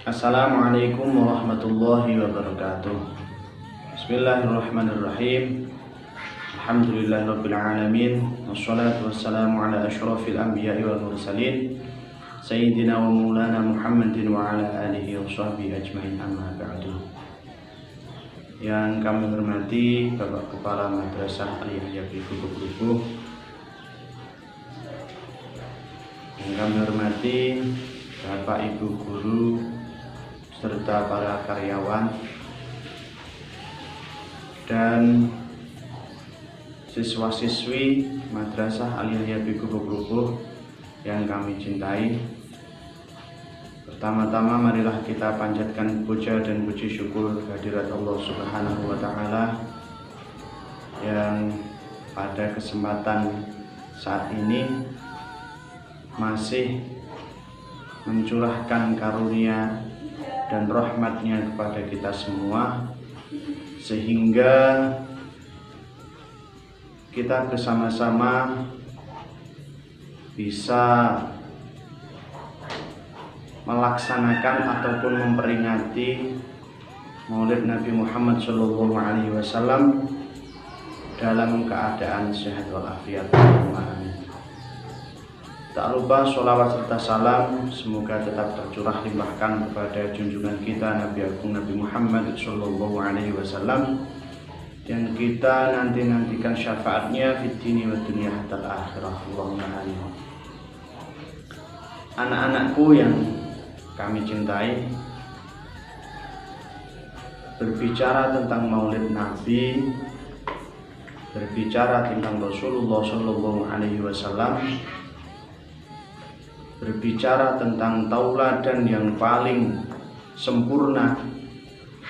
Assalamualaikum warahmatullahi wabarakatuh. Bismillahirrahmanirrahim. Alhamdulillahirabbil alamin. Wassalatu wassalamu ala asyrafil anbiya'i wal mursalin sayyidina wa maulana Muhammadin wa ala alihi wa sahbihi ajmain, amma ba'du. Yang kami hormati Bapak Kepala Madrasah Al-Yahya Biku, yang kami hormati Bapak Ibu guru serta para karyawan dan siswa-siswi Madrasah Al-Yahya Biku yang kami cintai. Pertama-tama marilah kita panjatkan puja dan puji syukur kehadirat Allah Subhanahu wa taala yang pada kesempatan saat ini masih mencurahkan karunia dan rahmatnya kepada kita semua, sehingga kita bersama-sama bisa melaksanakan ataupun memperingati Maulid Nabi Muhammad SAW dalam keadaan sehat walafiat. Amin. Tak lupa sholawat serta salam semoga tetap tercurah limpahkan kepada junjungan kita Nabi Agung Nabi Muhammad SAW, dan kita nantikan syafaatnya fid dini wa dunya hatta akhirah. Allahumma amin. Anak-anakku yang kami cintai, berbicara tentang Maulid Nabi, berbicara tentang Rasulullah SAW, berbicara tentang tauladan yang paling sempurna,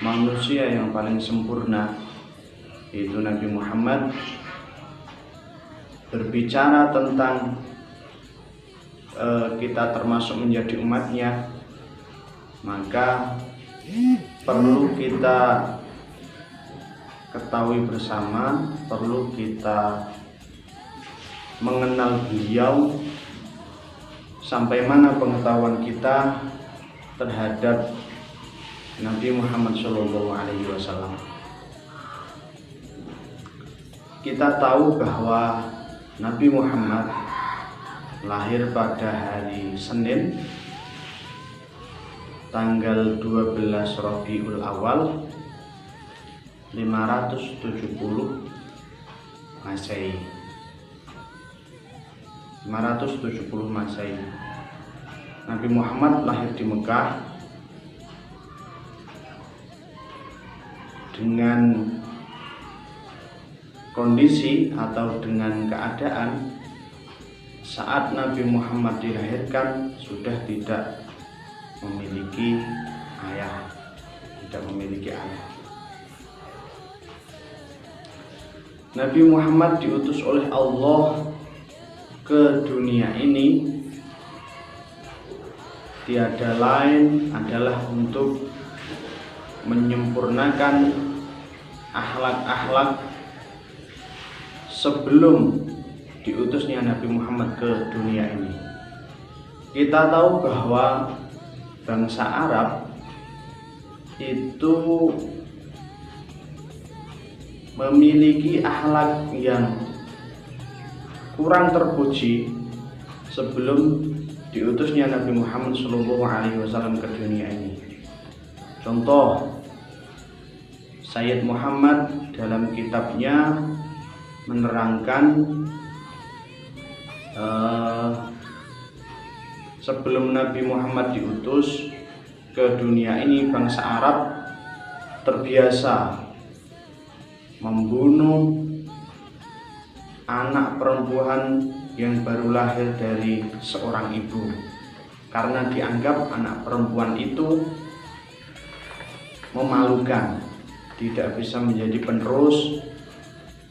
manusia yang paling sempurna, yaitu Nabi Muhammad. Berbicara tentang kita termasuk menjadi umatnya, maka perlu kita ketahui bersama, perlu kita mengenal beliau, sampai mana pengetahuan kita terhadap Nabi Muhammad SAW. Kita tahu bahwa Nabi Muhammad lahir pada hari Senin tanggal 12 Rabiul Awal 570 Masehi. 570 Masehi. Nabi Muhammad lahir di Mekah dengan kondisi atau dengan keadaan saat Nabi Muhammad dilahirkan sudah tidak memiliki ayah, Nabi Muhammad diutus oleh Allah ke dunia ini tiada lain adalah untuk menyempurnakan akhlak-akhlak sebelum diutusnya Nabi Muhammad ke dunia ini. Kita tahu bahwa bangsa Arab itu memiliki akhlak yang kurang terpuji sebelum diutusnya Nabi Muhammad SAW ke dunia ini. Contoh, Sayyid Muhammad dalam kitabnya menerangkan sebelum Nabi Muhammad diutus ke dunia ini, bangsa Arab terbiasa membunuh anak perempuan yang baru lahir dari seorang ibu, karena dianggap anak perempuan itu memalukan, tidak bisa menjadi penerus,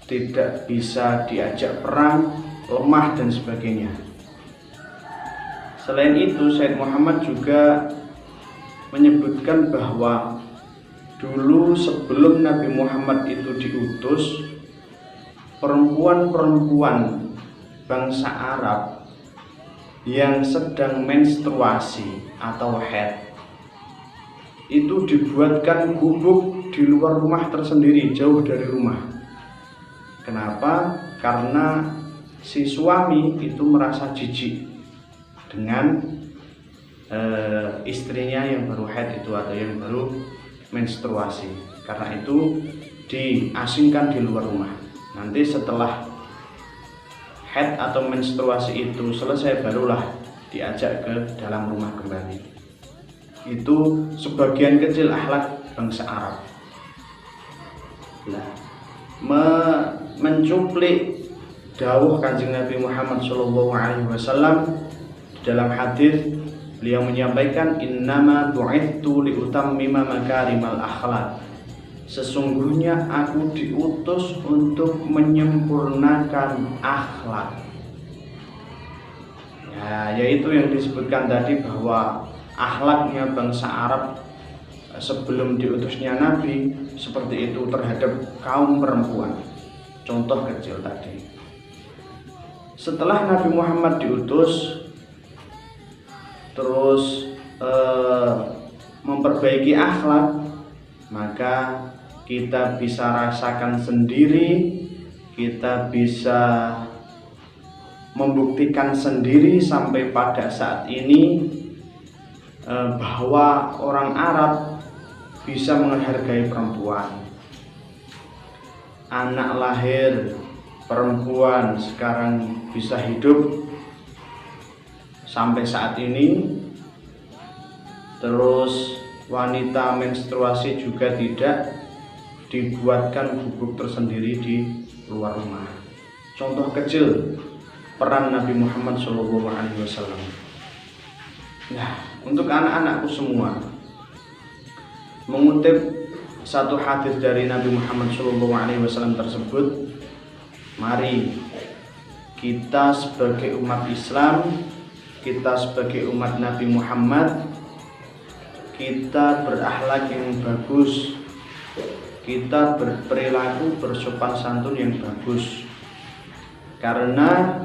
tidak bisa diajak perang, lemah dan sebagainya. Selain itu, Sayyid Muhammad juga menyebutkan bahwa dulu sebelum Nabi Muhammad itu diutus, perempuan-perempuan bangsa Arab yang sedang menstruasi atau haid itu dibuatkan gubuk di luar rumah tersendiri, jauh dari rumah. Kenapa? Karena si suami itu merasa jijik dengan istrinya yang baru haid itu atau yang baru menstruasi. Karena itu diasingkan di luar rumah. Nanti setelah haid atau menstruasi itu selesai, barulah diajak ke dalam rumah kembali. Itu sebagian kecil akhlak bangsa Arab. Nah, mencuplik dawuh Kanjeng Nabi Muhammad SAW di dalam hadis, beliau menyampaikan, innama bu'ithtu liutammima makarimal akhlak. Sesungguhnya aku diutus untuk menyempurnakan akhlak. Ya, yaitu yang disebutkan tadi bahwa akhlaknya bangsa Arab sebelum diutusnya Nabi seperti itu terhadap kaum perempuan. Contoh kecil tadi. Setelah Nabi Muhammad diutus, terus memperbaiki akhlak, maka kita bisa rasakan sendiri, kita bisa membuktikan sendiri sampai pada saat ini bahwa orang Arab bisa menghargai perempuan. Anak lahir perempuan sekarang bisa hidup sampai saat ini. Terus wanita menstruasi juga tidak dibuatkan gubuk tersendiri di luar rumah. Contoh kecil peran Nabi Muhammad SAW. Nah, untuk anak-anakku semua, mengutip satu hadis dari Nabi Muhammad SAW tersebut, mari kita sebagai umat Islam, kita sebagai umat Nabi Muhammad, kita berakhlak yang bagus, kita berperilaku bersopan santun yang bagus. Karena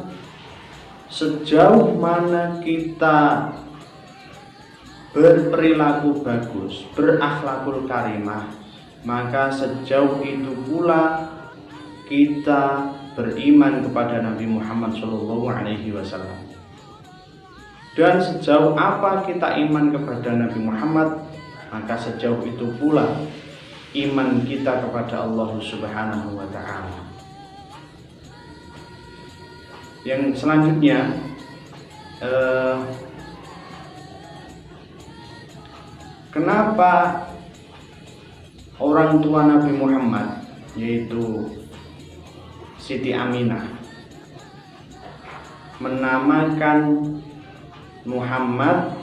sejauh mana kita berperilaku bagus, berakhlakul karimah, maka sejauh itu pula kita beriman kepada Nabi Muhammad SAW. Dan sejauh apa kita iman kepada Nabi Muhammad, maka sejauh itu pula iman kita kepada Allah Subhanahu wa Ta'ala. Yang selanjutnya, kenapa orang tua Nabi Muhammad, yaitu Siti Aminah, menamakan Muhammad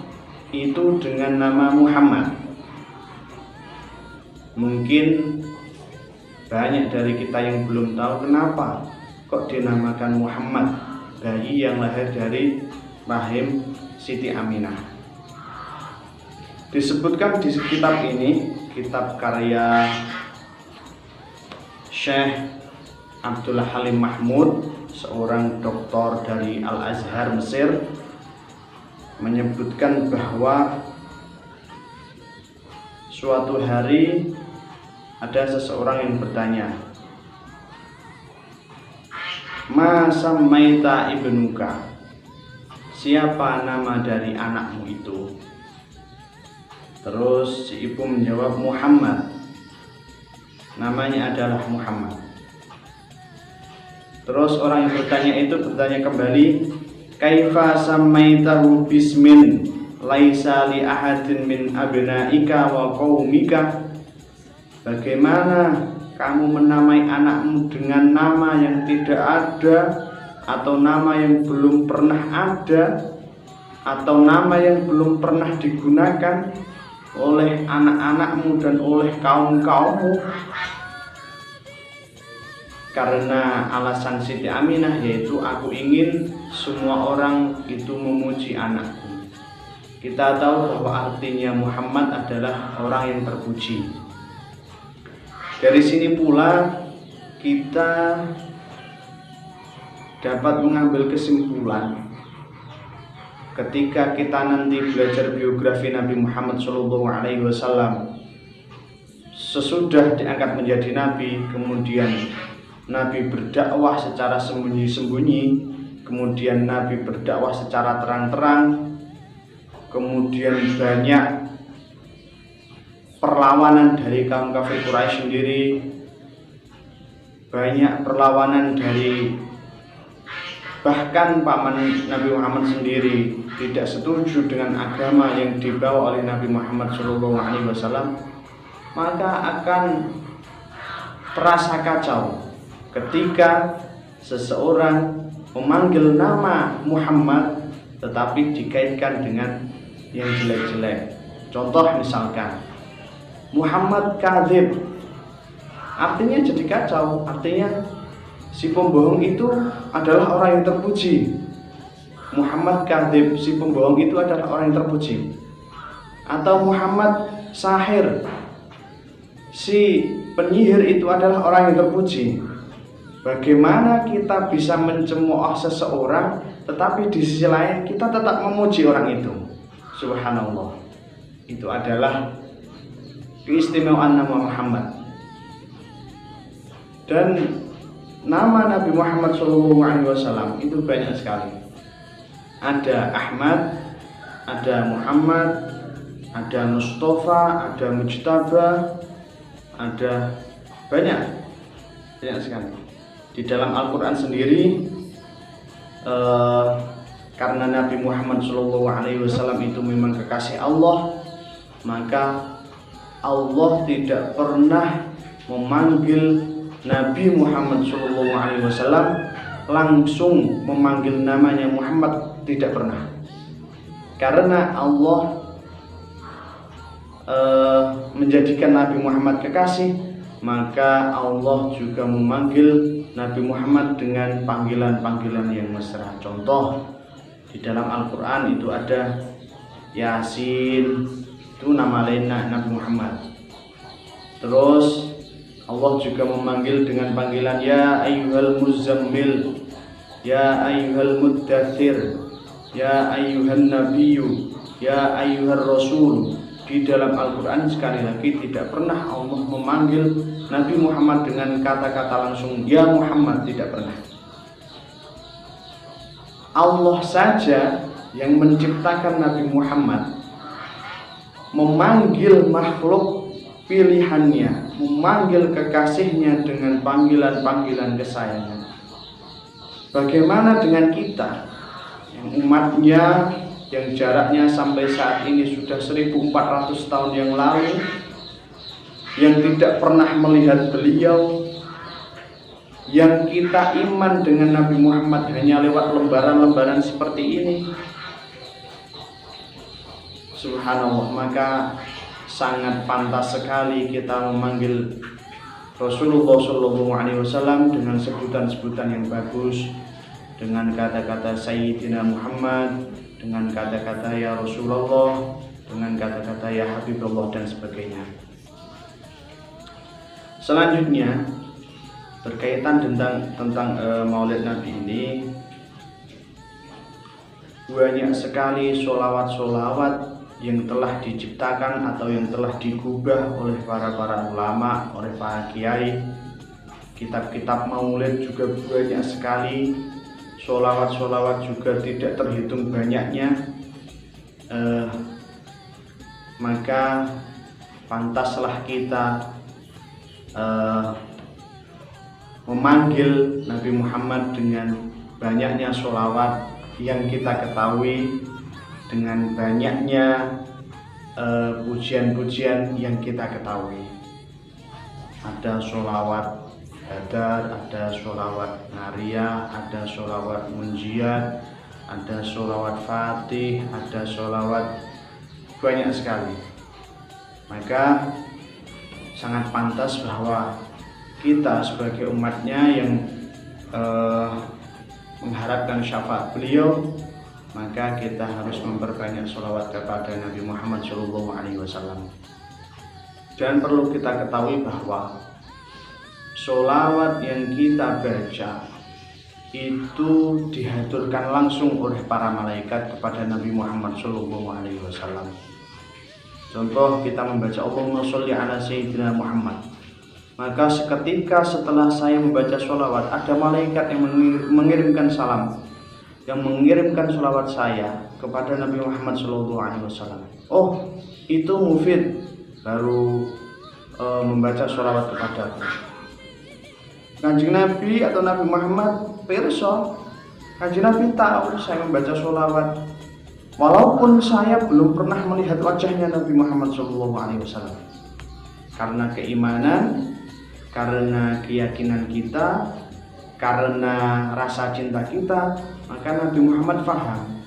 itu dengan nama Muhammad? Mungkin banyak dari kita yang belum tahu kenapa kok dinamakan Muhammad, bayi yang lahir dari rahim Siti Aminah. Disebutkan di kitab ini, kitab karya Syekh Abdullah Halim Mahmud, seorang doktor dari Al-Azhar Mesir, menyebutkan bahwa suatu hari ada seseorang yang bertanya, Ma sammaita ibnuka, siapa nama dari anakmu itu? Terus si ibu menjawab, Muhammad, namanya adalah Muhammad. Terus orang yang bertanya itu bertanya kembali, Kaifa sammaitahu bismin laisa li ahadin min abnaika wa qaumika, bagaimana kamu menamai anakmu dengan nama yang tidak ada, atau nama yang belum pernah ada, atau nama yang belum pernah digunakan oleh anak-anakmu dan oleh kaum-kaummu? Karena alasan Siti Aminah, yaitu aku ingin semua orang itu memuji anakku. Kita tahu bahwa artinya Muhammad adalah orang yang terpuji. Dari sini pula kita dapat mengambil kesimpulan ketika kita nanti belajar biografi Nabi Muhammad SAW, sesudah diangkat menjadi nabi, kemudian Nabi berdakwah secara sembunyi-sembunyi, kemudian Nabi berdakwah secara terang-terang, kemudian banyak perlawanan dari kaum kafir Quraisy sendiri, banyak perlawanan dari bahkan paman Nabi Muhammad sendiri tidak setuju dengan agama yang dibawa oleh Nabi Muhammad SAW, maka akan terasa kacau ketika seseorang memanggil nama Muhammad tetapi dikaitkan dengan yang jelek-jelek. Contoh misalkan Muhammad kadzib, artinya jadi kacau, artinya si pembohong itu adalah orang yang terpuji. Muhammad kadzib, si pembohong itu adalah orang yang terpuji. Atau Muhammad sahir, si penyihir itu adalah orang yang terpuji. Bagaimana kita bisa mencemooh seseorang tetapi di sisi lain kita tetap memuji orang itu? Subhanallah. Itu adalah keistimewaan nama Muhammad. Dan nama Nabi Muhammad SAW itu banyak sekali. Ada Ahmad, ada Muhammad, ada Mustafa, ada Mujtaba, ada banyak sekali. Di dalam Al-Quran sendiri, karena Nabi Muhammad SAW itu memang kekasih Allah, maka Allah tidak pernah memanggil Nabi Muhammad SAW langsung memanggil namanya Muhammad, tidak pernah. Karena Allah menjadikan Nabi Muhammad kekasih, maka Allah juga memanggil Nabi Muhammad dengan panggilan-panggilan yang mesra. Contoh di dalam Al-Quran itu ada Yasin, itu nama lain Nabi Muhammad. Terus Allah juga memanggil dengan panggilan Ya ayyuhal muzammil, Ya ayyuhal muddathir, Ya ayyuhan nabiyyu, Ya ayyuhar rasul. Di dalam Al-Quran sekali lagi tidak pernah Allah memanggil Nabi Muhammad dengan kata-kata langsung Ya Muhammad, tidak pernah. Allah saja yang menciptakan Nabi Muhammad memanggil makhluk pilihannya, memanggil kekasihnya dengan panggilan-panggilan kesayangan. Bagaimana dengan kita yang umatnya, yang jaraknya sampai saat ini sudah 1400 tahun yang lalu, yang tidak pernah melihat beliau, yang kita iman dengan Nabi Muhammad hanya lewat lembaran-lembaran seperti ini? Subhanallah. Maka sangat pantas sekali kita memanggil Rasulullah SAW dengan sebutan-sebutan yang bagus, dengan kata-kata Sayyidina Muhammad, dengan kata-kata Ya Rasulullah, dengan kata-kata Ya Habibullah dan sebagainya. Selanjutnya berkaitan tentang Maulid Nabi ini, banyak sekali sholawat-sholawat yang telah diciptakan atau yang telah digubah oleh para ulama, oleh para kiai. Kitab-kitab Maulid juga banyak sekali. Sholawat-sholawat juga tidak terhitung banyaknya. Maka pantaslah kita memanggil Nabi Muhammad dengan banyaknya sholawat yang kita ketahui, dengan banyaknya pujian-pujian yang kita ketahui. Ada sholawat Badar, ada sholawat Nariyah, ada sholawat Munjiat, ada sholawat Fatih, ada sholawat banyak sekali. Maka sangat pantas bahwa kita sebagai umatnya yang mengharapkan syafaat beliau, maka kita harus memperbanyak sholawat kepada Nabi Muhammad SAW. Dan perlu kita ketahui bahwa sholawat yang kita baca itu dihaturkan langsung oleh para malaikat kepada Nabi Muhammad SAW. Contoh, kita membaca Allahumma sholli ala sayyidina Muhammad, maka seketika setelah saya membaca sholawat, ada malaikat yang mengirimkan salam, yang mengirimkan sholawat saya kepada Nabi Muhammad SAW. Oh, itu Mufid baru membaca sholawat kepadaku. Kanjeng Nabi atau Nabi Muhammad pirsa, Kanjeng Nabi tahu saya membaca sholawat, walaupun saya belum pernah melihat wajahnya Nabi Muhammad SAW. Karena keimanan, karena keyakinan kita, karena rasa cinta kita, maka Nabi Muhammad faham.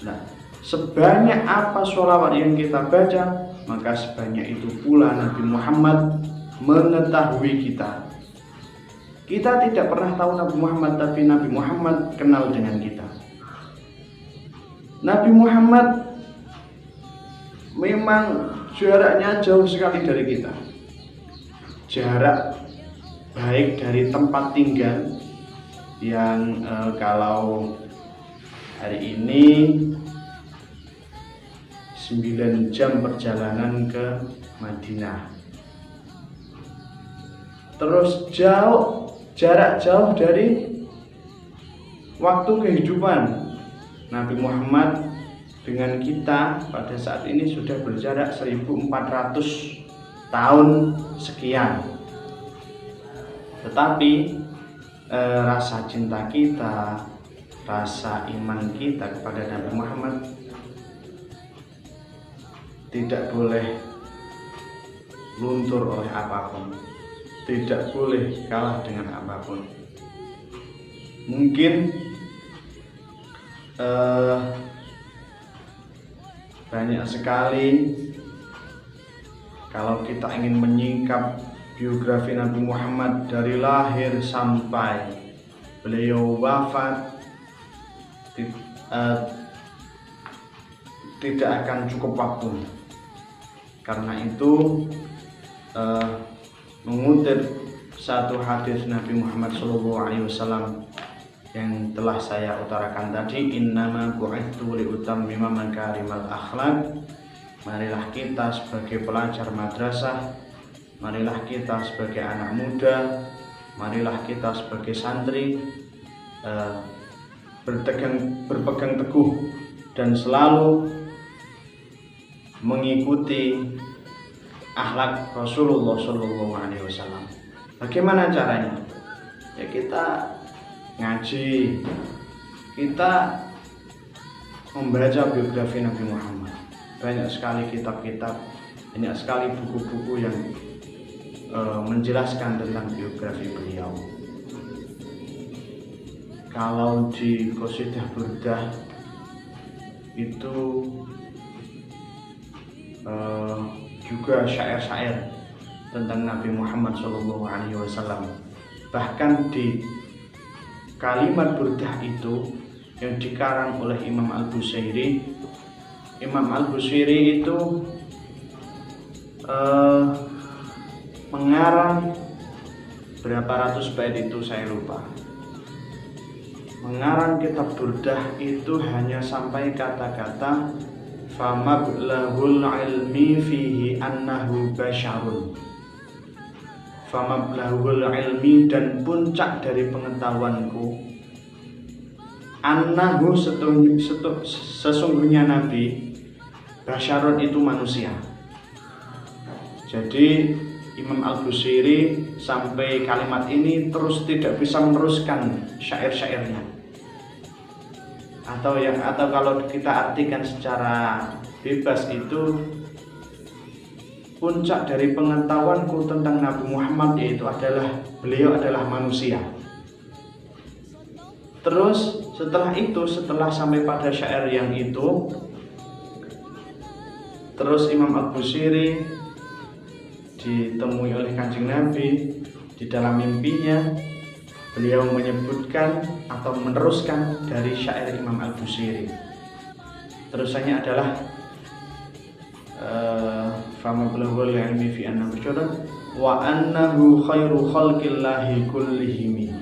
Nah, sebanyak apa sholawat yang kita baca, maka sebanyak itu pula Nabi Muhammad mengetahui kita. Kita tidak pernah tahu Nabi Muhammad, tapi Nabi Muhammad kenal dengan kita. Nabi Muhammad memang jaraknya jauh sekali dari kita. Jarak baik dari tempat tinggal yang kalau hari ini 9 jam perjalanan ke Madinah. Terus jarak jauh dari waktu kehidupan Nabi Muhammad dengan kita pada saat ini sudah berjarak 1400 tahun sekian. Tetapi rasa cinta kita, rasa iman kita kepada Nabi Muhammad tidak boleh luntur oleh apapun, tidak boleh kalah dengan apapun. Mungkin banyak sekali kalau kita ingin menyingkap biografi Nabi Muhammad dari lahir sampai beliau wafat, tidak akan cukup waktu. Karena itu mengutip satu hadis Nabi Muhammad SAW yang telah saya utarakan tadi, innama bu'itsu liutammima makarimal akhlaq. Marilah kita sebagai pelajar madrasah, marilah kita sebagai anak muda, marilah kita sebagai santri berpegang teguh dan selalu mengikuti akhlak Rasulullah SAW. Bagaimana caranya? Ya kita ngaji, kita membaca biografi Nabi Muhammad. Banyak sekali kitab-kitab, banyak sekali buku-buku yang menjelaskan tentang biografi beliau. Kalau di Qasidah Burdah itu juga syair-syair tentang Nabi Muhammad SAW. Bahkan di kalimat burdah itu yang dikarang oleh Imam Al-Busayri, Imam Al-Busayri itu mengarang berapa ratus bait itu saya lupa. Mengarang kitab burdah itu hanya sampai kata-kata famablahul ilmi fihi annahu basyarun. Famablahul ilmi, dan puncak dari pengetahuanku, annahu sesungguhnya Nabi, basyarun itu manusia. Jadi Imam Al-Busayri sampai kalimat ini terus tidak bisa meneruskan syair-syairnya. Atau kalau kita artikan secara bebas itu, puncak dari pengetahuanku tentang Nabi Muhammad yaitu beliau adalah manusia. Terus setelah sampai pada syair yang itu, terus Imam Al-Busayri ditemui oleh Kanjeng Nabi di dalam mimpinya. Beliau menyebutkan atau meneruskan dari syair Imam Al-Busayri. Terusannya adalah fama balaghul ilmi fi annahu basyarun wa annahu khairu khalqillahi kullihim.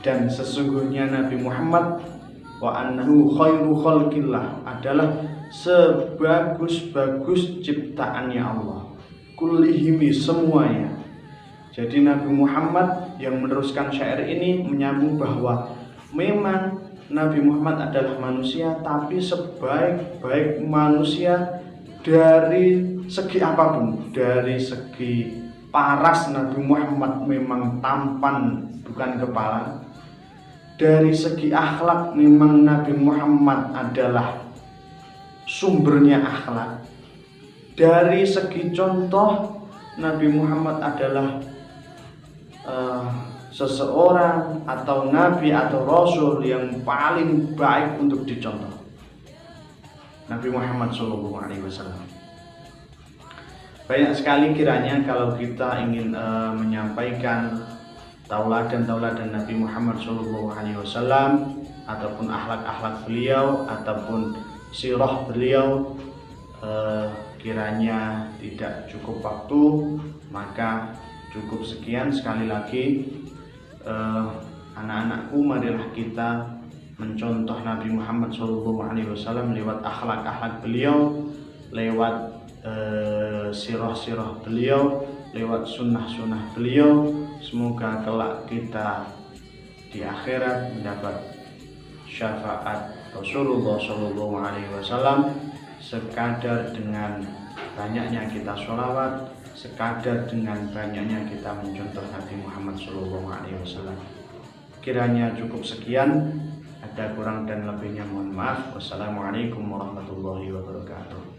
dan sesungguhnya Nabi Muhammad wa annahu khairu khalqillah adalah sebagus-bagus ciptaannya Allah, kullihimi semuanya. Jadi Nabi Muhammad yang meneruskan syair ini menyambung bahwa memang Nabi Muhammad adalah manusia, tapi sebaik-baik manusia dari segi apapun. Dari segi paras Nabi Muhammad memang tampan bukan kepala. Dari segi akhlak memang Nabi Muhammad adalah sumbernya akhlak. Dari segi contoh Nabi Muhammad adalah seseorang atau nabi atau rasul yang paling baik untuk dicontoh. Nabi Muhammad SAW. Banyak sekali kiranya kalau kita ingin menyampaikan tauladan-tauladan Nabi Muhammad SAW ataupun akhlak-akhlak beliau ataupun sirah beliau, kiranya tidak cukup waktu, maka cukup sekian. Sekali lagi, anak-anakku, marilah kita mencontoh Nabi Muhammad SAW lewat akhlak-akhlak beliau, lewat sirah-sirah beliau, lewat sunnah-sunnah beliau. Semoga kelak kita di akhirat mendapat syafaat Rasulullah SAW. Sekadar dengan banyaknya kita sholawat, sekadar dengan banyaknya kita mencontoh Nabi Muhammad SAW. Kiranya cukup sekian. Ada kurang dan lebihnya mohon maaf. Wassalamualaikum warahmatullahi wabarakatuh.